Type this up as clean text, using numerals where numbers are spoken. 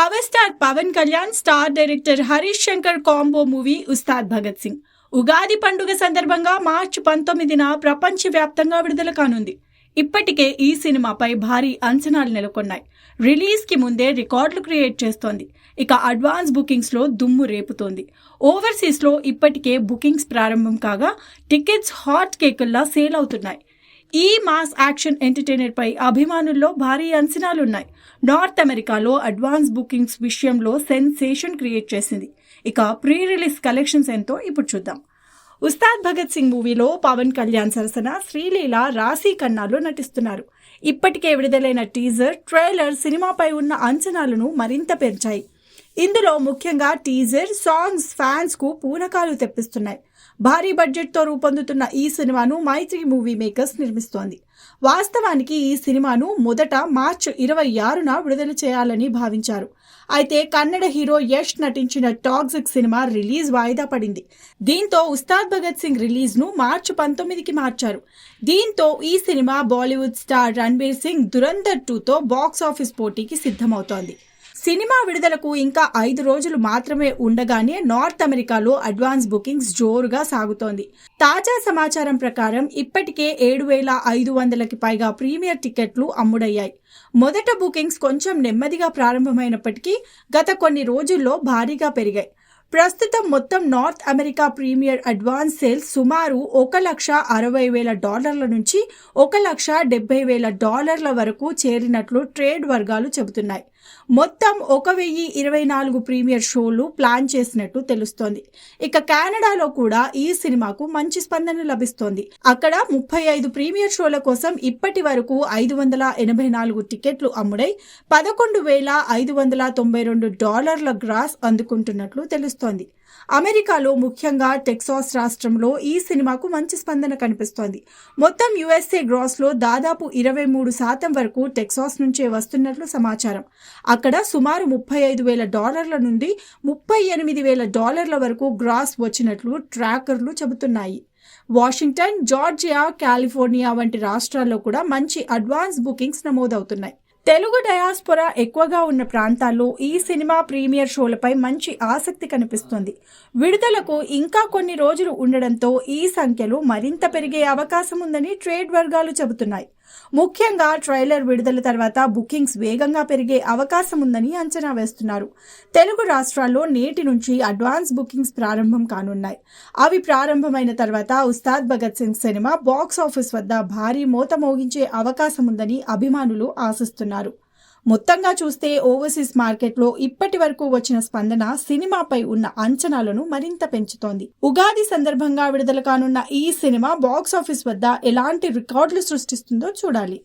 Power star Pawan Kalyan star director Harish Shankar combo movie Ustaad Bhagat Singh Ugadi పండుగ సందర్భంగా మార్చి 19న ప్రపంచవ్యాప్తంగా విడుదల కానుంది. ఇప్పటికే ఈ సినిమాపై భారీ అంచనాలు నెలకొన్నాయి. రిలీజ్ కి ముందే రికార్డులు క్రియేట్ చేస్తోంది. ఇక అడ్వాన్స్ బుకింగ్స్ లో దుమ్ము రేపుతోంది. ఓవర్సీస్ లో ఇప్పటికే బుకింగ్స్ ప్రారంభం కాగా టికెట్స్ హాట్ కేకుల్లా సేల్ అవుతున్నాయి. ఈ మాస్ యాక్షన్ ఎంటర్టైనర్ పై అభిమానుల్లో భారీ అంచనాలున్నాయి. నార్త్ అమెరికాలో అడ్వాన్స్ బుకింగ్స్ విషయంలో సెన్సేషన్ క్రియేట్ చేసింది. ఇక ప్రీ రిలీజ్ కలెక్షన్స్ ఎంతో ఇప్పుడు చూద్దాం. ఉస్తాద్ భగత్ సింగ్ మూవీలో పవన్ కళ్యాణ్ సరసన శ్రీలీల, రాశీ ఖన్నాలు నటిస్తున్నారు. ఇప్పటికే విడుదలైన టీజర్, ట్రైలర్ సినిమాపై ఉన్న అంచనాలను మరింత పెంచాయి. ఇందులో ముఖ్యంగా టీజర్, సాంగ్స్ ఫ్యాన్స్ కు పూనకాలు తెప్పిస్తున్నాయి. భారీ బడ్జెట్ తో రూపొందుతున్న ఈ సినిమాను మైత్రి మూవీ మేకర్స్ నిర్మిస్తోంది. వాస్తవానికి ఈ సినిమాను మొదట మార్చి 26న విడుదల చేయాలని భావించారు. అయితే కన్నడ హీరో యష్ నటించిన టాక్సిక్ సినిమా రిలీజ్ వాయిదా పడింది. దీంతో ఉస్తాద్ భగత్ సింగ్ రిలీజ్ ను మార్చి 19కి మార్చారు. దీంతో ఈ సినిమా బాలీవుడ్ స్టార్ రణ్బీర్ సింగ్ దురంధర్ 2తో బాక్స్ ఆఫీస్ పోటీకి సిద్ధమవుతోంది. సినిమా విడుదలకు ఇంకా 5 రోజులు మాత్రమే ఉండగానే నార్త్ అమెరికాలో అడ్వాన్స్ బుకింగ్స్ జోరుగా సాగుతోంది. తాజా సమాచారం ప్రకారం ఇప్పటికే 7,500కి పైగా ప్రీమియర్ టికెట్లు అమ్ముడయ్యాయి. మొదట బుకింగ్స్ కొంచెం నెమ్మదిగా ప్రారంభమైనప్పటికీ గత కొన్ని రోజుల్లో భారీగా పెరిగాయి. ప్రస్తుతం మొత్తం North America premiere advance sales సుమారు $1,60,000 నుంచి $1,70,000 వరకు చేరినట్లు ట్రేడ్ వర్గాలు చెబుతున్నాయి. మొత్తం 1,024 ప్రీమియర్ షోలు ప్లాన్ చేసినట్టు తెలుస్తోంది. ఇక కెనడాలో కూడా ఈ సినిమాకు మంచి స్పందన లభిస్తోంది. అక్కడ 35 ప్రీమియర్ షోల కోసం ఇప్పటి వరకు 584 టికెట్లు అమ్ముడై $11,592 గ్రాస్ అందుకుంటున్నట్లు తెలుస్తోంది. అమెరికాలో ముఖ్యంగా టెక్సాస్ రాష్ట్రంలో ఈ సినిమాకు మంచి స్పందన కనిపిస్తోంది. మొత్తం యుఎస్ఏ గ్రాస్ లో దాదాపు 23% వరకు టెక్సాస్ నుంచే వస్తున్నట్లు సమాచారం. అక్కడ సుమారు $35,000 నుండి $38,000 వరకు గ్రాస్ వచ్చినట్లు ట్రాకర్లు చెబుతున్నాయి. వాషింగ్టన్, జార్జియా, కాలిఫోర్నియా వంటి రాష్ట్రాల్లో కూడా మంచి అడ్వాన్స్ బుకింగ్స్ నమోదవుతున్నాయి. తెలుగు డయాస్పోరా ఎక్కువగా ఉన్న ప్రాంతాల్లో ఈ సినిమా ప్రీమియర్ షోలపై మంచి ఆసక్తి కనిపిస్తోంది. విడుదలకు ఇంకా కొన్ని రోజులు ఉండడంతో ఈ సంఖ్యలు మరింత పెరిగే అవకాశం ఉందని ట్రేడ్ వర్గాలు చెబుతున్నాయి. ముఖ్యంగా ట్రైలర్ విడుదల తర్వాత బుకింగ్స్ వేగంగా పెరిగే అవకాశం ఉందని అంచనా వేస్తున్నారు. తెలుగు రాష్ట్రాల్లో నేటి నుంచి అడ్వాన్స్ బుకింగ్స్ ప్రారంభం కానున్నాయి. అవి ప్రారంభమైన తర్వాత Ustaad Bhagat Singh cinema box office వద్ద భారీ మోత మోగించే అవకాశం ఉందని అభిమానులు ఆశిస్తున్నారు. మొత్తంగా చూస్తే ఓవర్సీస్ మార్కెట్లో ఇప్పటి వరకు వచ్చిన స్పందన సినిమాపై ఉన్న అంచనాలను మరింత పెంచుతోంది. ఉగాది సందర్భంగా విడుదల కానున్న ఈ సినిమా బాక్స్ ఆఫీస్ వద్ద ఎలాంటి రికార్డులు సృష్టిస్తుందో చూడాలి.